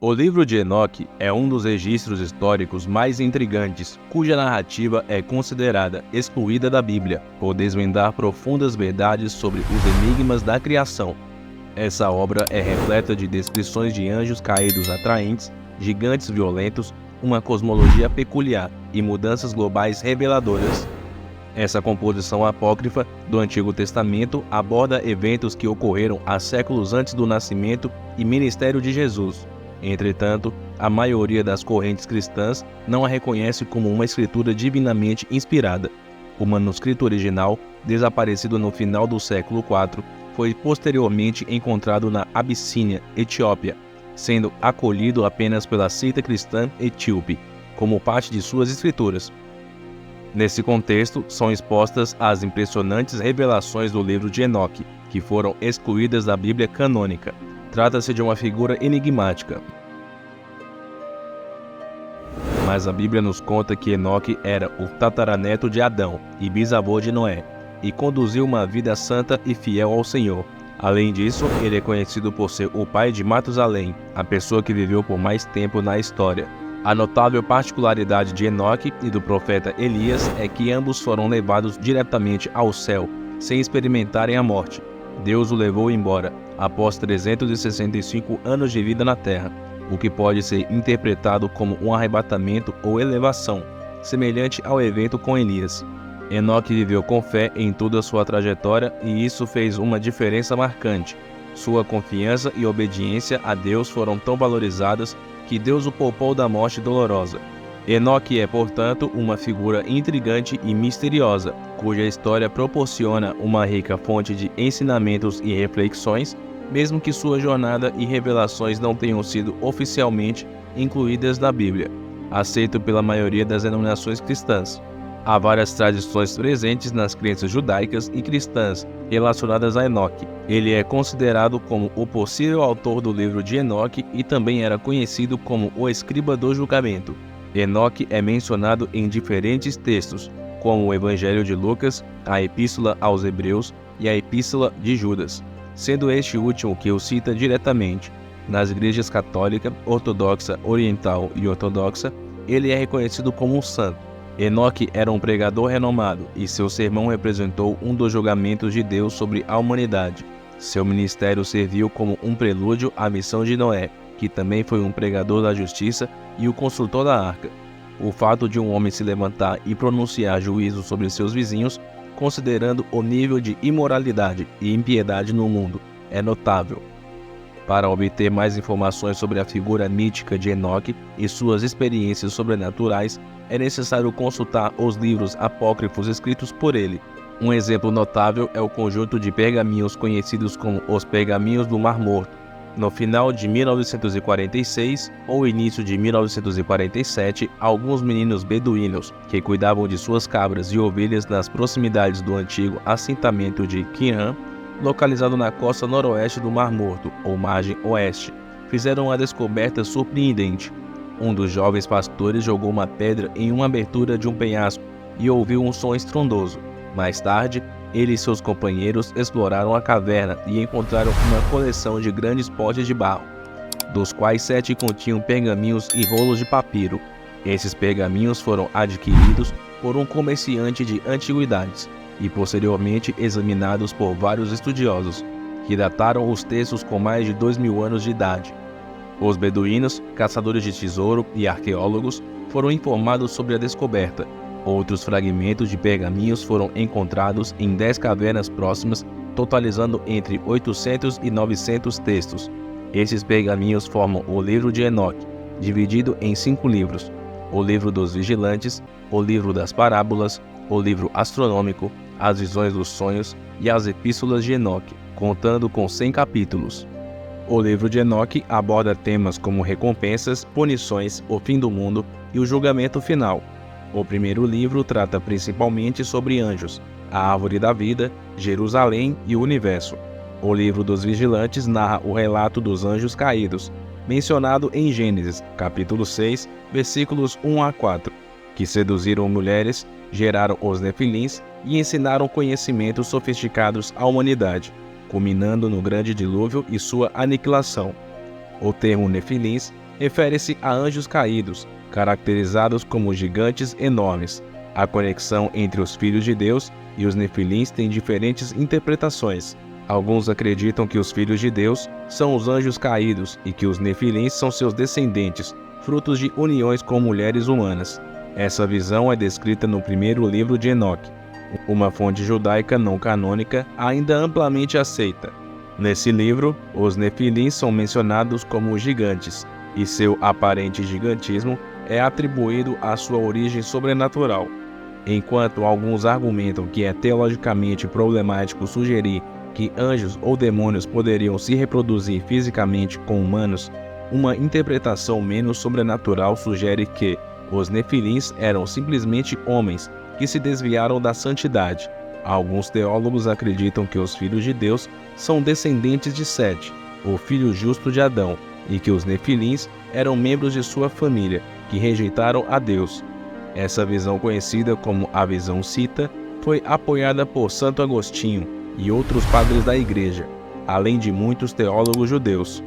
O livro de Enoque é um dos registros históricos mais intrigantes, cuja narrativa é considerada excluída da Bíblia, por desvendar profundas verdades sobre os enigmas da criação. Essa obra é repleta de descrições de anjos caídos atraentes, gigantes violentos, uma cosmologia peculiar e mudanças globais reveladoras. Essa composição apócrifa do Antigo Testamento aborda eventos que ocorreram há séculos antes do nascimento e ministério de Jesus. Entretanto, a maioria das correntes cristãs não a reconhece como uma escritura divinamente inspirada. O manuscrito original, desaparecido no final do século IV, foi posteriormente encontrado na Abissínia, Etiópia, sendo acolhido apenas pela seita cristã etíope, como parte de suas escrituras. Nesse contexto, são expostas as impressionantes revelações do livro de Enoque, que foram excluídas da Bíblia canônica. Trata-se de uma figura enigmática. Mas a Bíblia nos conta que Enoque era o tataraneto de Adão e bisavô de Noé, e conduziu uma vida santa e fiel ao Senhor. Além disso, ele é conhecido por ser o pai de Matusalém, a pessoa que viveu por mais tempo na história. A notável particularidade de Enoque e do profeta Elias é que ambos foram levados diretamente ao céu, sem experimentarem a morte. Deus o levou embora, após 365 anos de vida na terra, o que pode ser interpretado como um arrebatamento ou elevação, semelhante ao evento com Elias. Enoque viveu com fé em toda a sua trajetória e isso fez uma diferença marcante. Sua confiança e obediência a Deus foram tão valorizadas que Deus o poupou da morte dolorosa. Enoque é, portanto, uma figura intrigante e misteriosa, cuja história proporciona uma rica fonte de ensinamentos e reflexões, mesmo que sua jornada e revelações não tenham sido oficialmente incluídas na Bíblia, aceito pela maioria das denominações cristãs. Há várias tradições presentes nas crenças judaicas e cristãs relacionadas a Enoque. Ele é considerado como o possível autor do livro de Enoque e também era conhecido como o escriba do julgamento. Enoque é mencionado em diferentes textos, como o Evangelho de Lucas, a Epístola aos Hebreus e a Epístola de Judas, sendo este último que o cita diretamente. Nas igrejas católica, ortodoxa, oriental e ortodoxa, ele é reconhecido como um santo. Enoque era um pregador renomado e seu sermão representou um dos julgamentos de Deus sobre a humanidade. Seu ministério serviu como um prelúdio à missão de Noé, que também foi um pregador da justiça e o construtor da arca. O fato de um homem se levantar e pronunciar juízo sobre seus vizinhos, considerando o nível de imoralidade e impiedade no mundo, é notável. Para obter mais informações sobre a figura mítica de Enoque e suas experiências sobrenaturais, é necessário consultar os livros apócrifos escritos por ele. Um exemplo notável é o conjunto de pergaminhos conhecidos como os Pergaminhos do Mar Morto. No final de 1946 ou início de 1947, alguns meninos beduínos que cuidavam de suas cabras e ovelhas nas proximidades do antigo assentamento de Qumran, localizado na costa noroeste do Mar Morto, ou margem oeste, fizeram uma descoberta surpreendente. Um dos jovens pastores jogou uma pedra em uma abertura de um penhasco e ouviu um som estrondoso. Mais tarde, ele e seus companheiros exploraram a caverna e encontraram uma coleção de grandes potes de barro, dos quais 7 continham pergaminhos e rolos de papiro. Esses pergaminhos foram adquiridos por um comerciante de antiguidades e posteriormente examinados por vários estudiosos, que dataram os textos com mais de 2000 anos de idade. Os beduínos, caçadores de tesouro e arqueólogos foram informados sobre a descoberta. Outros fragmentos de pergaminhos foram encontrados em 10 cavernas próximas, totalizando entre 800 e 900 textos. Esses pergaminhos formam o livro de Enoque, dividido em 5 livros: o livro dos vigilantes, o livro das parábolas, o livro astronômico, as visões dos sonhos e as epístolas de Enoque, contando com 100 capítulos. O livro de Enoque aborda temas como recompensas, punições, o fim do mundo e o julgamento final. O primeiro livro trata principalmente sobre anjos, a árvore da vida, Jerusalém e o universo. O livro dos vigilantes narra o relato dos anjos caídos, mencionado em Gênesis, capítulo 6, versículos 1 a 4, que seduziram mulheres, geraram os nefilins e ensinaram conhecimentos sofisticados à humanidade, culminando no grande dilúvio e sua aniquilação. O termo Nefilins refere-se a anjos caídos, caracterizados como gigantes enormes. A conexão entre os filhos de Deus e os Nefilins tem diferentes interpretações. Alguns acreditam que os filhos de Deus são os anjos caídos e que os Nefilins são seus descendentes, frutos de uniões com mulheres humanas. Essa visão é descrita no primeiro livro de Enoque, uma fonte judaica não canônica ainda amplamente aceita. Nesse livro, os Nefilins são mencionados como gigantes, e seu aparente gigantismo é atribuído à sua origem sobrenatural. Enquanto alguns argumentam que é teologicamente problemático sugerir que anjos ou demônios poderiam se reproduzir fisicamente com humanos, uma interpretação menos sobrenatural sugere que os Nefilins eram simplesmente homens que se desviaram da santidade. Alguns teólogos acreditam que os filhos de Deus são descendentes de Sete, o filho justo de Adão, e que os Nefilins eram membros de sua família, que rejeitaram a Deus. Essa visão, conhecida como a visão cita, foi apoiada por Santo Agostinho e outros padres da Igreja, além de muitos teólogos judeus.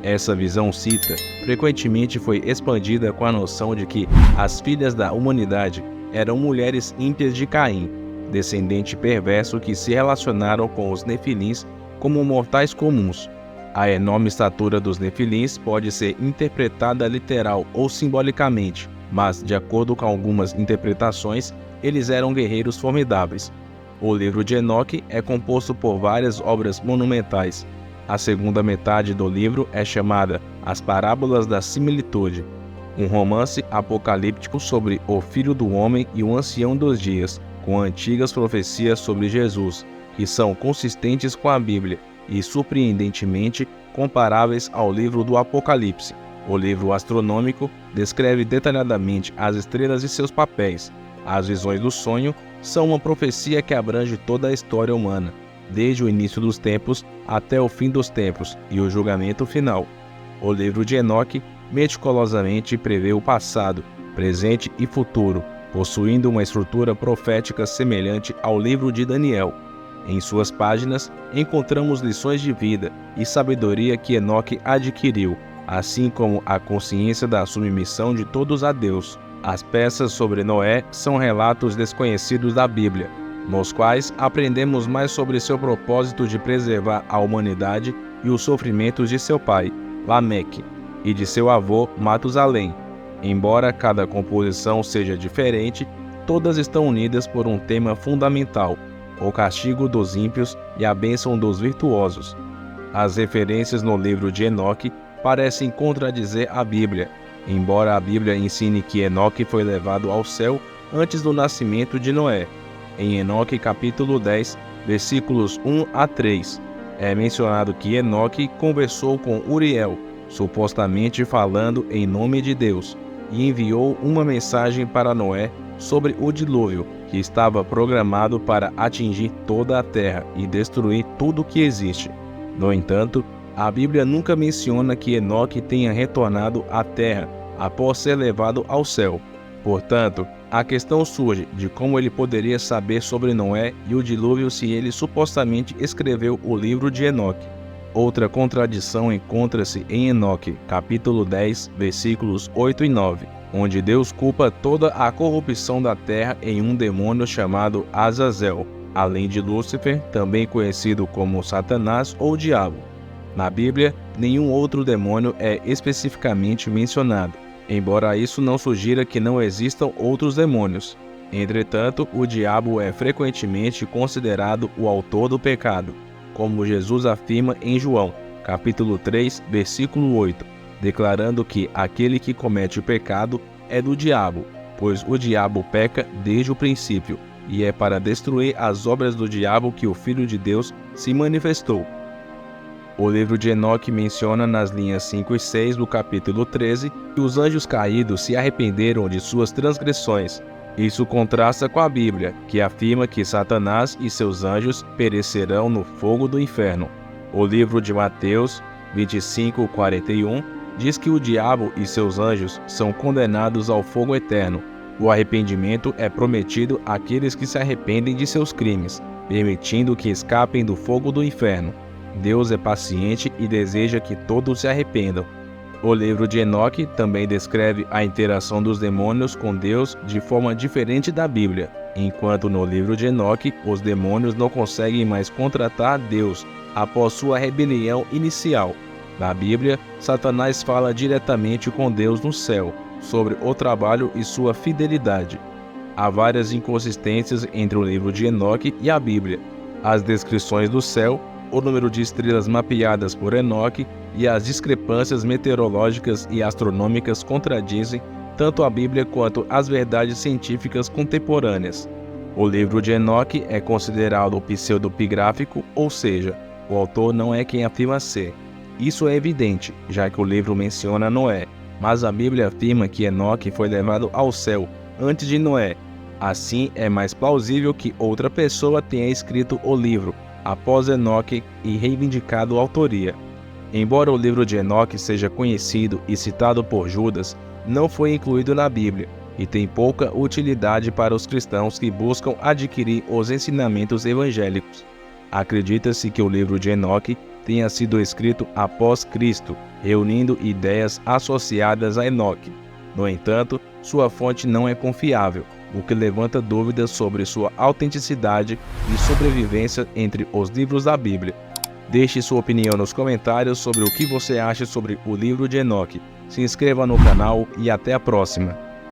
Essa visão cita frequentemente foi expandida com a noção de que as filhas da humanidade eram mulheres ímpias de Caim, descendente perverso que se relacionaram com os Nefilins como mortais comuns. A enorme estatura dos Nefilins pode ser interpretada literal ou simbolicamente, mas, de acordo com algumas interpretações, eles eram guerreiros formidáveis. O livro de Enoque é composto por várias obras monumentais. A segunda metade do livro é chamada As Parábolas da Similitude, um romance apocalíptico sobre o Filho do Homem e o Ancião dos Dias, com antigas profecias sobre Jesus, que são consistentes com a Bíblia e, surpreendentemente, comparáveis ao livro do Apocalipse. O livro astronômico descreve detalhadamente as estrelas e seus papéis. As visões do sonho são uma profecia que abrange toda a história humana, desde o início dos tempos até o fim dos tempos e o julgamento final. O livro de Enoque meticulosamente prevê o passado, presente e futuro, possuindo uma estrutura profética semelhante ao livro de Daniel. Em suas páginas, encontramos lições de vida e sabedoria que Enoque adquiriu, assim como a consciência da submissão de todos a Deus. As peças sobre Noé são relatos desconhecidos da Bíblia, nos quais aprendemos mais sobre seu propósito de preservar a humanidade e os sofrimentos de seu pai, Lameque, e de seu avô, Matusalém. Embora cada composição seja diferente, todas estão unidas por um tema fundamental: o castigo dos ímpios e a bênção dos virtuosos. As referências no livro de Enoque parecem contradizer a Bíblia, embora a Bíblia ensine que Enoque foi levado ao céu antes do nascimento de Noé. Em Enoque capítulo 10, versículos 1 a 3, é mencionado que Enoque conversou com Uriel, supostamente falando em nome de Deus, e enviou uma mensagem para Noé sobre o dilúvio, que estava programado para atingir toda a terra e destruir tudo que existe. No entanto, a Bíblia nunca menciona que Enoque tenha retornado à terra após ser levado ao céu. Portanto, a questão surge de como ele poderia saber sobre Noé e o dilúvio se ele supostamente escreveu o livro de Enoque. Outra contradição encontra-se em Enoque, capítulo 10, versículos 8 e 9, onde Deus culpa toda a corrupção da terra em um demônio chamado Azazel, além de Lúcifer, também conhecido como Satanás ou Diabo. Na Bíblia, nenhum outro demônio é especificamente mencionado, embora isso não sugira que não existam outros demônios. Entretanto, o diabo é frequentemente considerado o autor do pecado, como Jesus afirma em João, capítulo 3, versículo 8, declarando que aquele que comete o pecado é do diabo, pois o diabo peca desde o princípio, e é para destruir as obras do diabo que o Filho de Deus se manifestou. O livro de Enoque menciona nas linhas 5 e 6 do capítulo 13 que os anjos caídos se arrependeram de suas transgressões. Isso contrasta com a Bíblia, que afirma que Satanás e seus anjos perecerão no fogo do inferno. O livro de Mateus 25:41 diz que o diabo e seus anjos são condenados ao fogo eterno. O arrependimento é prometido àqueles que se arrependem de seus crimes, permitindo que escapem do fogo do inferno. Deus é paciente e deseja que todos se arrependam, O livro de Enoque também descreve a interação dos demônios com Deus de forma diferente da Bíblia, enquanto no livro de Enoque os demônios não conseguem mais contratar Deus após sua rebelião inicial. Na Bíblia, Satanás fala diretamente com Deus no céu sobre o trabalho e sua fidelidade. Há várias inconsistências entre o livro de Enoque e a Bíblia. As descrições do céu, o número de estrelas mapeadas por Enoque e as discrepâncias meteorológicas e astronômicas contradizem tanto a Bíblia quanto as verdades científicas contemporâneas. O livro de Enoque é considerado pseudopigráfico, ou seja, o autor não é quem afirma ser. Isso é evidente, já que o livro menciona Noé, mas a Bíblia afirma que Enoque foi levado ao céu antes de Noé. Assim, é mais plausível que outra pessoa tenha escrito o livro após Enoque e reivindicado a autoria. Embora o livro de Enoque seja conhecido e citado por Judas, não foi incluído na Bíblia e tem pouca utilidade para os cristãos que buscam adquirir os ensinamentos evangélicos. Acredita-se que o livro de Enoque tenha sido escrito após Cristo, reunindo ideias associadas a Enoque. No entanto, sua fonte não é confiável, o que levanta dúvidas sobre sua autenticidade e sobrevivência entre os livros da Bíblia. Deixe sua opinião nos comentários sobre o que você acha sobre o livro de Enoque. Se inscreva no canal e até a próxima.